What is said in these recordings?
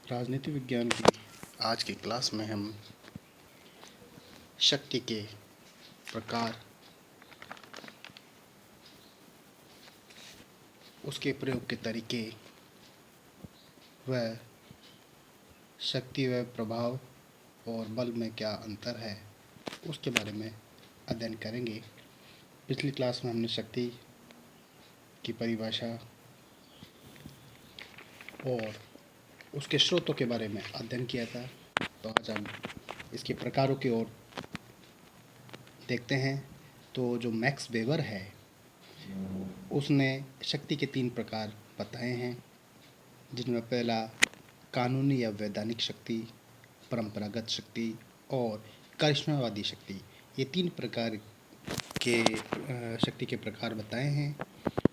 राजनीति विज्ञान की आज की क्लास में हम शक्ति के प्रकार, उसके प्रयोग के तरीके व शक्ति व प्रभाव और बल में क्या अंतर है उसके बारे में अध्ययन करेंगे। पिछली क्लास में हमने शक्ति की परिभाषा और उसके स्रोतों के बारे में अध्ययन किया था। तो आज हम इसके प्रकारों की ओर देखते हैं। तो जो मैक्स वेबर है उसने शक्ति के 3 प्रकार बताए हैं, जिनमें पहला कानूनी या वैधानिक शक्ति, परंपरागत शक्ति और करिश्मावादी शक्ति, ये 3 प्रकार के शक्ति के प्रकार बताए हैं।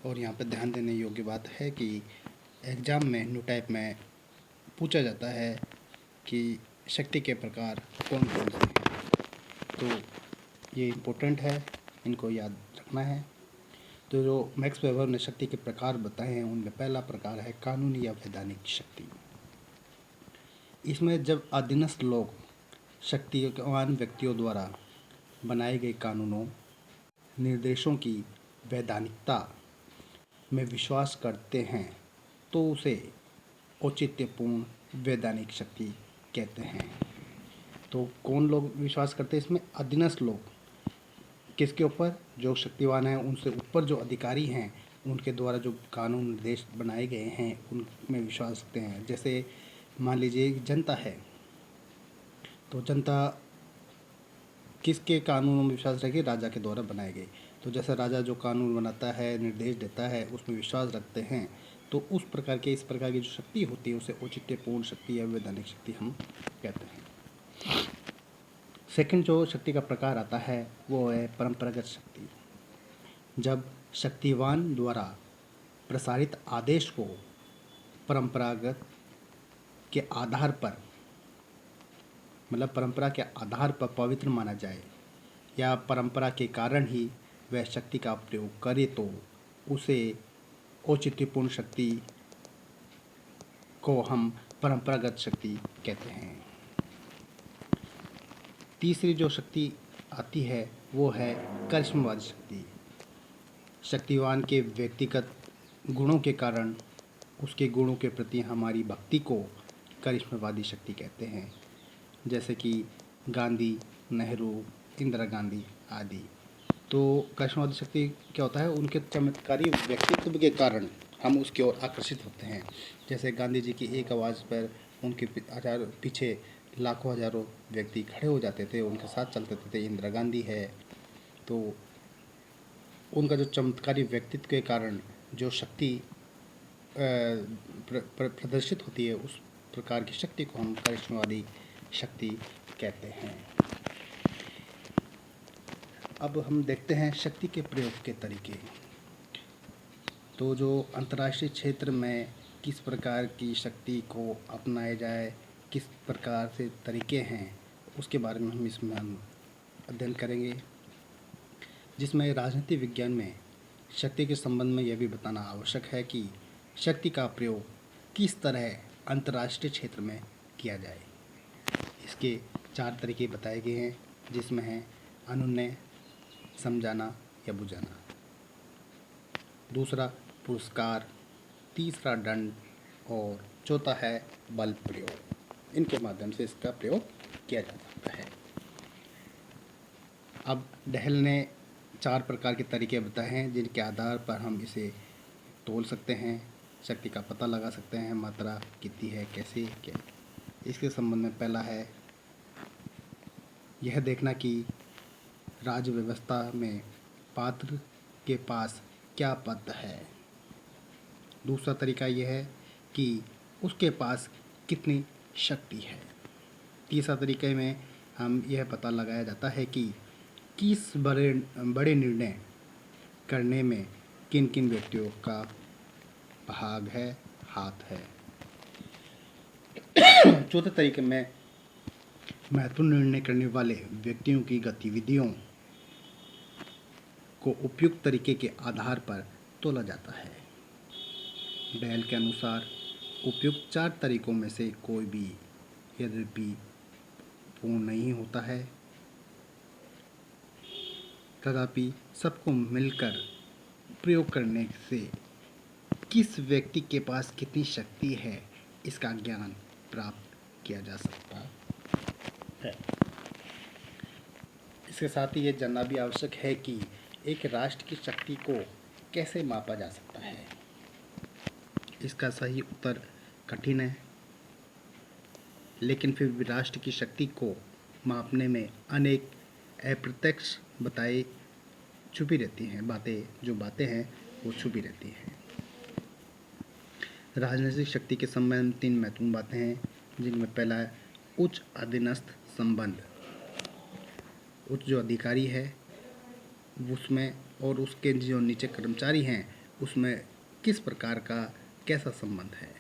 और यहाँ पर ध्यान देने योग्य बात है कि एग्ज़ाम में न्यू टाइप में पूछा जाता है कि शक्ति के प्रकार कौन कौन से हैं, तो ये इम्पोर्टेंट है, इनको याद रखना है। तो जो मैक्स वेबर ने शक्ति के प्रकार बताए हैं उनमें पहला प्रकार है कानूनी या वैधानिक शक्ति। इसमें जब अधीनस्थ लोग शक्तिवान व्यक्तियों द्वारा बनाए गए कानूनों, निर्देशों की वैधानिकता में विश्वास करते हैं तो उसे औचित्यपूर्ण वैधानिक शक्ति कहते हैं। तो कौन लोग विश्वास करते हैं इसमें? अधीनस्थ लोग। किसके ऊपर? जो शक्तिवान हैं, उनसे ऊपर जो अधिकारी हैं उनके द्वारा जो कानून निर्देश बनाए गए हैं उनमें विश्वास रखते हैं। जैसे मान लीजिए जनता है, तो जनता किसके कानूनों में विश्वास रखेगी? राजा के द्वारा बनाए गए। तो जैसे राजा जो कानून बनाता है, निर्देश देता है, उसमें विश्वास रखते हैं, तो इस प्रकार की जो शक्ति होती है उसे औचित्यपूर्ण शक्ति या वैधानिक शक्ति हम कहते हैं। सेकंड जो शक्ति का प्रकार आता है वो है परंपरागत शक्ति। जब शक्तिवान द्वारा प्रसारित आदेश को परंपरागत के आधार पर, मतलब परंपरा के आधार पर पवित्र माना जाए या परंपरा के कारण ही वह शक्ति का प्रयोग करे तो उसे औचित्यपूर्ण शक्ति को हम परंपरागत शक्ति कहते हैं। तीसरी जो शक्ति आती है वो है करिश्मावादी शक्ति। शक्तिवान के व्यक्तिगत गुणों के कारण उसके गुणों के प्रति हमारी भक्ति को करिश्मावादी शक्ति कहते हैं। जैसे कि गांधी, नेहरू, इंदिरा गांधी आदि। तो करिश्मावादी शक्ति क्या होता है? उनके चमत्कारी व्यक्तित्व के कारण हम उसकी ओर आकर्षित होते हैं। जैसे गांधी जी की एक आवाज़ पर उनके पीछे लाखों हजारों व्यक्ति खड़े हो जाते थे, उनके साथ चलते थे। इंदिरा गांधी है, तो उनका जो चमत्कारी व्यक्तित्व के कारण जो शक्ति प्रदर्शित होती है, उस प्रकार की शक्ति को हम करिश्मावादी शक्ति कहते हैं। अब हम देखते हैं शक्ति के प्रयोग के तरीके। तो जो अंतर्राष्ट्रीय क्षेत्र में किस प्रकार की शक्ति को अपनाया जाए, किस प्रकार से तरीके हैं, उसके बारे में हम अध्ययन करेंगे। जिसमें राजनीति विज्ञान में शक्ति के संबंध में यह भी बताना आवश्यक है कि शक्ति का प्रयोग किस तरह अंतर्राष्ट्रीय क्षेत्र में किया जाए। इसके 4 तरीके बताए गए हैं, जिसमें है अनुनय, समझाना या बुझाना, दूसरा पुरस्कार, तीसरा दंड और चौथा है बल प्रयोग। इनके माध्यम से इसका प्रयोग किया जा सकता है। अब डहल ने 4 प्रकार के तरीके बताए हैं जिनके आधार पर हम इसे तोल सकते हैं, शक्ति का पता लगा सकते हैं, मात्रा कितनी है, कैसे क्या। इसके संबंध में पहला है यह देखना कि राज्य व्यवस्था में पात्र के पास क्या पद है। दूसरा तरीका यह है कि उसके पास कितनी शक्ति है। तीसरा तरीके में हम यह पता लगाया जाता है कि किस बड़े निर्णय करने में किन किन व्यक्तियों का भाग है, हाथ है। चौथे तरीके में महत्वपूर्ण निर्णय करने वाले व्यक्तियों की गतिविधियों को उपयुक्त तरीके के आधार पर तोला जाता है। डहल के अनुसार उपयुक्त 4 तरीकों में से कोई भी यद्यपि पूर्ण नहीं होता है, तथापि सबको मिलकर प्रयोग करने से किस व्यक्ति के पास कितनी शक्ति है इसका ज्ञान प्राप्त किया जा सकता है। इसके साथ ही ये जानना भी आवश्यक है कि एक राष्ट्र की शक्ति को कैसे मापा जा सकता है। इसका सही उत्तर कठिन है, लेकिन फिर भी राष्ट्र की शक्ति को मापने में अनेक अप्रत्यक्ष छुपी रहती हैं। बातें हैं वो छुपी रहती हैं। राजनीतिक शक्ति के संबंध में 3 महत्वपूर्ण बातें हैं, जिनमें पहला है उच्च अधीनस्थ संबंध। उच्च जो अधिकारी है उसमें और उसके जो नीचे कर्मचारी हैं उसमें किस प्रकार का कैसा संबंध है।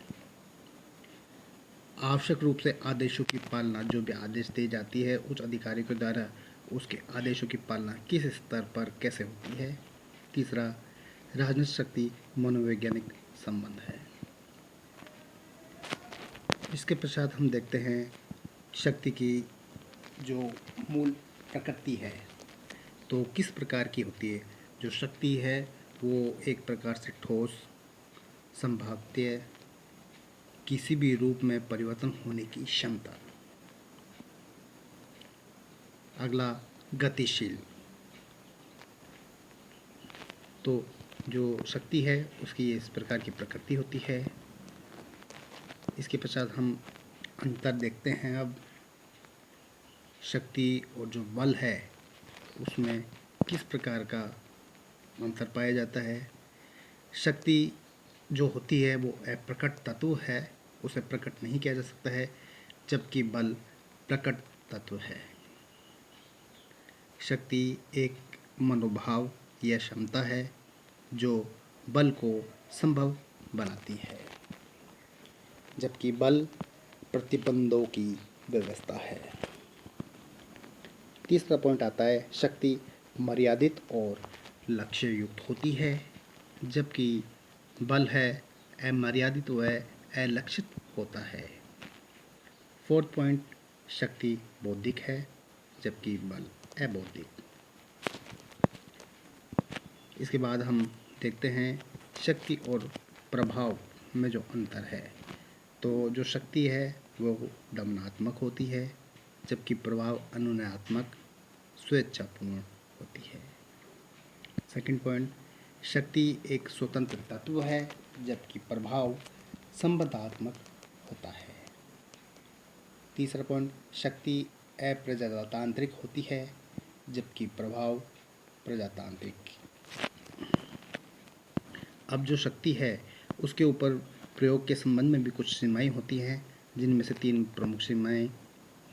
आवश्यक रूप से आदेशों की पालना, जो भी आदेश दी जाती है उच्च अधिकारी के द्वारा, उसके आदेशों की पालना किस स्तर पर कैसे होती है। तीसरा, राजनीतिक शक्ति मनोवैज्ञानिक संबंध है। इसके पश्चात हम देखते हैं शक्ति की जो मूल प्रकृति है तो किस प्रकार की होती है। जो शक्ति है वो एक प्रकार से ठोस, संभाव्य, किसी भी रूप में परिवर्तन होने की क्षमता। अगला, गतिशील। तो जो शक्ति है उसकी इस प्रकार की प्रकृति होती है। इसके पश्चात हम अंतर देखते हैं। अब शक्ति और जो बल है उसमें किस प्रकार का अंतर पाया जाता है। शक्ति जो होती है वो अप्रकट तत्व है, उसे प्रकट नहीं किया जा सकता है, जबकि बल प्रकट तत्व है। शक्ति एक मनोभाव या क्षमता है जो बल को संभव बनाती है, जबकि बल प्रतिबंधों की व्यवस्था है। तीसरा पॉइंट आता है शक्ति मर्यादित और लक्ष्य युक्त होती है, जबकि बल है अमर्यादित व अलक्षित होता है। फोर्थ पॉइंट, शक्ति बौद्धिक है जबकि बल अबौद्धिक। इसके बाद हम देखते हैं शक्ति और प्रभाव में जो अंतर है। तो जो शक्ति है वो दमनात्मक होती है, जबकि प्रभाव अनुनयात्मक स्वेच्छापूर्ण होती है। सेकंड पॉइंट, शक्ति एक स्वतंत्र तत्व है जबकि प्रभाव संबंधात्मक होता है। तीसरा पॉइंट, शक्ति अप्रजातांत्रिक होती है जबकि प्रभाव प्रजातांत्रिक। अब जो शक्ति है उसके ऊपर प्रयोग के संबंध में भी कुछ सीमाएं होती हैं, जिनमें से 3 प्रमुख सीमाएं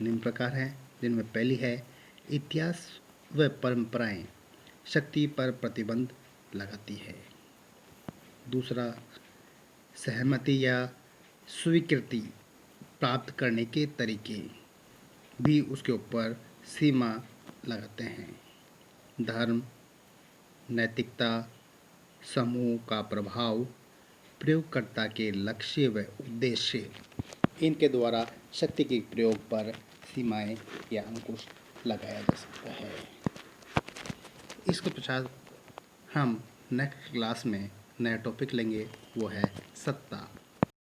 निम्न प्रकार हैं, जिनमें पहली है इतिहास व परंपराएं शक्ति पर प्रतिबंध लगाती है। दूसरा, सहमति या स्वीकृति प्राप्त करने के तरीके भी उसके ऊपर सीमा लगाते हैं। धर्म, नैतिकता, समूह का प्रभाव, प्रयोगकर्ता के लक्ष्य व उद्देश्य, इनके द्वारा शक्ति के प्रयोग पर सीमाएं या अंकुश लगाया जा सकता है। इसके पश्चात हम नेक्स्ट क्लास में नया टॉपिक लेंगे, वो है सत्ता।